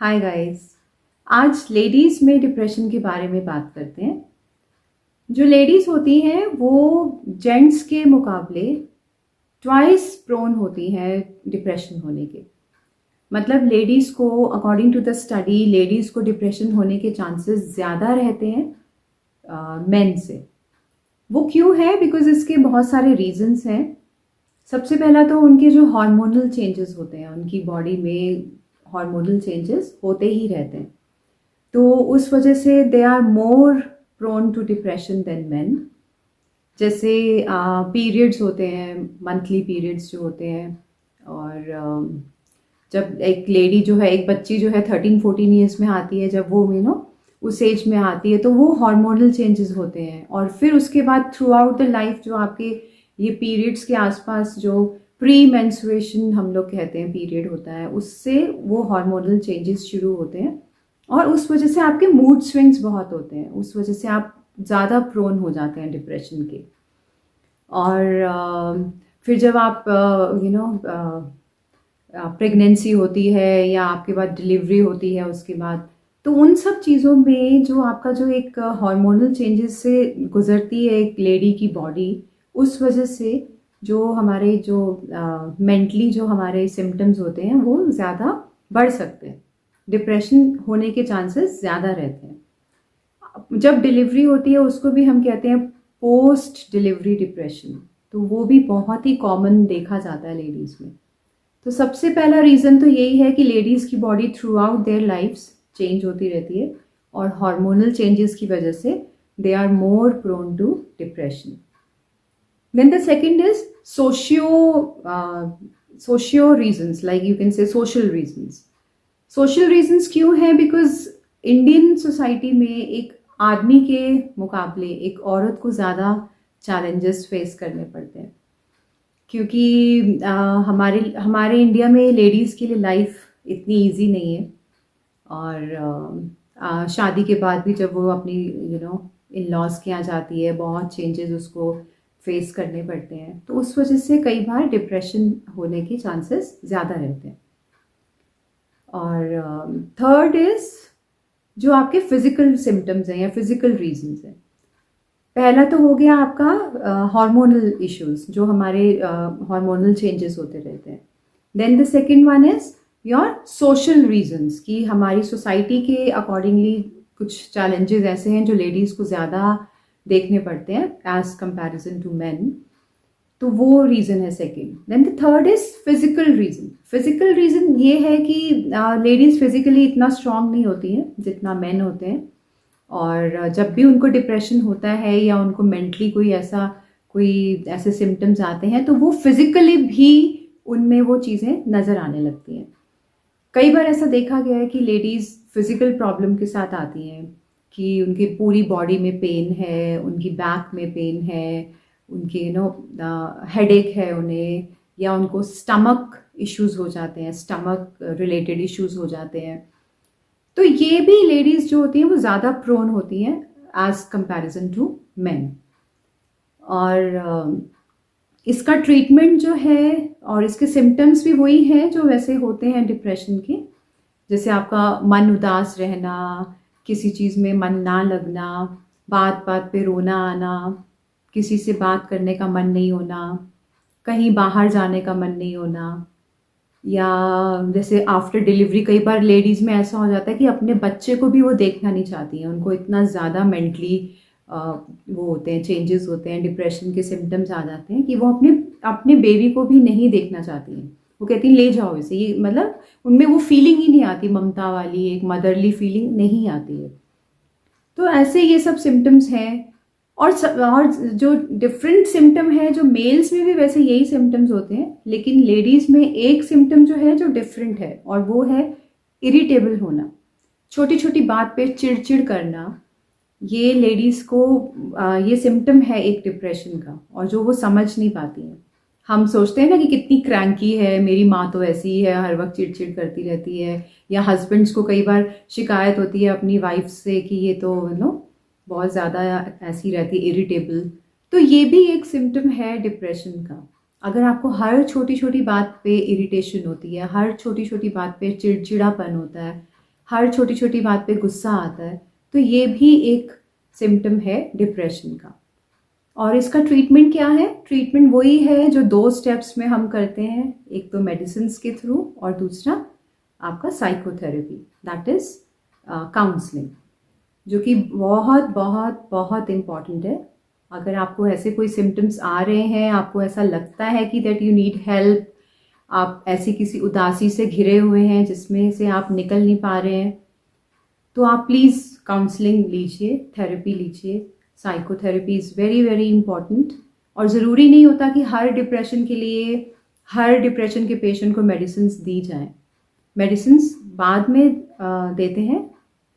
Hi guys. आज ladies में depression के बारे में बात करते हैं। जो लेडीज़ होती हैं वो जेंट्स के मुकाबले ट्वाइस प्रोन होती हैं डिप्रेशन होने के। मतलब लेडीज़ को according to the study ladies को डिप्रेशन होने के चांसेस ज़्यादा रहते हैं मेन से। वो क्यों है? बिकॉज इसके बहुत सारे रीजंस हैं। सबसे पहला तो उनके जो हार्मोनल चेंजेस होते हैं, उनकी बॉडी में हार्मोनल चेंजेस होते ही रहते हैं, तो उस वजह से they are more prone to depression than men. जैसे पीरियड्स होते हैं, मंथली पीरियड्स जो होते हैं, और जब एक लेडी जो है, एक बच्ची जो है 13-14 ईयर्स में आती है, जब वो उस एज में आती है, तो वो हार्मोनल चेंजेस होते हैं। और फिर उसके बाद थ्रू आउट द लाइफ जो आपके ये पीरियड्स के आसपास जो प्री मेंस्ट्रुएशन हम लोग कहते हैं पीरियड होता है, उससे वो हार्मोनल चेंजेस शुरू होते हैं और उस वजह से आपके मूड स्विंग्स बहुत होते हैं। उस वजह से आप ज़्यादा प्रोन हो जाते हैं डिप्रेशन के। और फिर जब आप प्रेगनेंसी होती है या आपके बाद डिलीवरी होती है उसके बाद, तो उन सब चीज़ों में जो आपका जो एक हार्मोनल चेंजेस से गुजरती है एक लेडी की बॉडी, उस वजह से जो हमारे जो मेंटली जो हमारे सिम्टम्स होते हैं वो ज़्यादा बढ़ सकते हैं। डिप्रेशन होने के चांसेस ज़्यादा रहते हैं। जब डिलीवरी होती है उसको भी हम कहते हैं पोस्ट डिलीवरी डिप्रेशन, तो वो भी बहुत ही कॉमन देखा जाता है लेडीज़ में। तो सबसे पहला रीज़न तो यही है कि लेडीज़ की body throughout their lifes change होती रहती है और हार्मोनल चेंजेस की वजह से they are more prone to depression. Then the second is socio reasons, like you can say social reasons. Social reasons क्यों है? Because इंडियन सोसाइटी में एक आदमी के मुकाबले एक औरत को ज़्यादा चैलेंजेस फेस करने पड़ते हैं, क्योंकि हमारे इंडिया में लेडीज़ के लिए लाइफ इतनी इजी नहीं है। और शादी के बाद भी जब वो अपनी इन लॉज के यहाँ जाती है, बहुत चेंजेस उसको फेस करने पड़ते हैं, तो उस वजह से कई बार डिप्रेशन होने के चांसेस ज़्यादा रहते हैं। और थर्ड इज़ जो आपके फिजिकल सिम्टम्स हैं या फिजिकल रीजंस हैं। पहला तो हो गया आपका हार्मोनल इश्यूज, जो हमारे हार्मोनल चेंजेस होते रहते हैं। Then the second one is your social reasons, कि हमारी सोसाइटी के अकॉर्डिंगली कुछ चैलेंजेस ऐसे हैं जो लेडीज़ को ज़्यादा देखने पड़ते हैं एज कंपैरिजन टू मेन, तो वो रीज़न है second. Then the third is physical reason. Physical reason ये है कि लेडीज़ फिजिकली इतना स्ट्रांग नहीं होती हैं जितना मेन होते हैं, और जब भी उनको डिप्रेशन होता है या उनको मेंटली कोई ऐसे सिम्टम्स आते हैं, तो वो फिजिकली भी उनमें वो चीज़ें नज़र आने लगती हैं। कई बार ऐसा देखा गया है कि लेडीज़ फिजिकल प्रॉब्लम के साथ आती हैं कि उनकी पूरी बॉडी में पेन है, उनकी बैक में पेन है, उनके हेडेक है उन्हें, या उनको स्टमक इश्यूज हो जाते हैं, स्टमक रिलेटेड इश्यूज हो जाते हैं। तो ये भी लेडीज़ जो होती हैं वो ज़्यादा प्रोन होती हैं एज कंपैरिजन टू मेन। और इसका ट्रीटमेंट जो है और इसके सिम्टम्स भी वही हैं जो वैसे होते हैं डिप्रेशन के, जैसे आपका मन उदास रहना, किसी चीज़ में मन ना लगना, बात बात पे रोना आना, किसी से बात करने का मन नहीं होना, कहीं बाहर जाने का मन नहीं होना, या जैसे आफ्टर डिलीवरी कई बार लेडीज़ में ऐसा हो जाता है कि अपने बच्चे को भी वो देखना नहीं चाहती हैं। उनको इतना ज़्यादा मेंटली वो होते हैं, चेंजेस होते हैं, डिप्रेशन के सिम्टम्स आ जाते हैं कि वो अपने बेबी को भी नहीं देखना चाहती हैं। वो कहती हैं ले जाओ इसे, ये मतलब उनमें वो फीलिंग ही नहीं आती, ममता वाली एक मदरली फीलिंग नहीं आती है। तो ऐसे ये सब सिम्टम्स हैं। और जो डिफरेंट सिम्टम है, जो मेल्स में भी वैसे यही सिम्टम्स होते हैं, लेकिन लेडीज़ में एक सिम्टम जो है जो डिफरेंट है, और वो है इरिटेबल होना, छोटी छोटी बात पे चिड़चिड़ करना। ये लेडीज़ को ये सिम्टम है एक डिप्रेशन का, और जो वो समझ नहीं पाती हैं। हम सोचते हैं ना कि कितनी क्रैंकी है, मेरी माँ तो ऐसी ही है, हर वक्त चिड़चिड़ करती रहती है, या हस्बैंड्स को कई बार शिकायत होती है अपनी वाइफ से कि ये तो बहुत ज़्यादा ऐसी रहती है, इरिटेबल। तो ये भी एक सिम्टम है डिप्रेशन का। अगर आपको हर छोटी छोटी बात पे इरिटेशन होती है, हर छोटी छोटी बात पे चिड़चिड़ापन होता है, हर छोटी छोटी बात पे गुस्सा आता है, तो ये भी एक सिम्टम है डिप्रेशन का। और इसका ट्रीटमेंट क्या है? ट्रीटमेंट वही है जो 2 स्टेप्स में हम करते हैं, एक तो मेडिसिन के थ्रू और दूसरा आपका साइकोथेरेपी, दैट इज़ काउंसलिंग, जो कि बहुत बहुत बहुत इम्पॉर्टेंट है। अगर आपको ऐसे कोई सिम्टम्स आ रहे हैं, आपको ऐसा लगता है कि दैट यू नीड हेल्प, आप ऐसी किसी उदासी से घिरे हुए हैं जिसमें से आप निकल नहीं पा रहे हैं, तो आप प्लीज़ काउंसलिंग लीजिए, थेरेपी लीजिए। Psychotherapy is very very important. और ज़रूरी नहीं होता कि हर डिप्रेशन के लिए, हर डिप्रेशन के पेशेंट को मेडिसिन दी जाएं। मेडिसिन बाद में देते हैं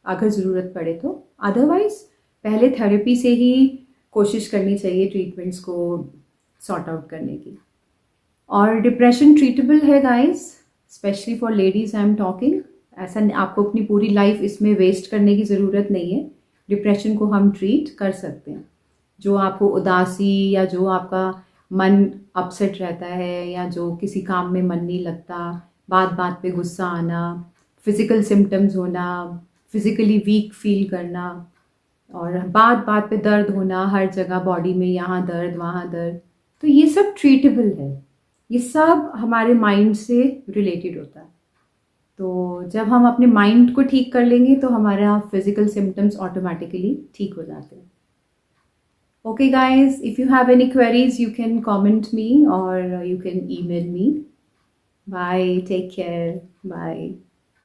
अगर ज़रूरत पड़े तो, अदरवाइज पहले थेरेपी से ही कोशिश करनी चाहिए ट्रीटमेंट्स को सॉर्ट आउट करने की। और डिप्रेशन ट्रीटेबल है guys, specially for ladies I am talking. ऐसा आपको अपनी पूरी लाइफ इसमें वेस्ट करने की ज़रूरत नहीं है। डिप्रेशन को हम ट्रीट कर सकते हैं। जो आपको उदासी या जो आपका मन अपसेट रहता है या जो किसी काम में मन नहीं लगता, बात बात पे गुस्सा आना, फिज़िकल सिम्टम्स होना, फिज़िकली वीक फील करना और बात बात पे दर्द होना हर जगह बॉडी में, यहाँ दर्द वहाँ दर्द, तो ये सब ट्रीटेबल है। ये सब हमारे माइंड से रिलेटेड होता है। तो जब हम अपने माइंड को ठीक कर लेंगे तो हमारा फिजिकल सिम्टम्स ऑटोमेटिकली ठीक हो जाते हैं। Okay guys, if you have any queries you can comment me और you can email me. Bye, take care, bye.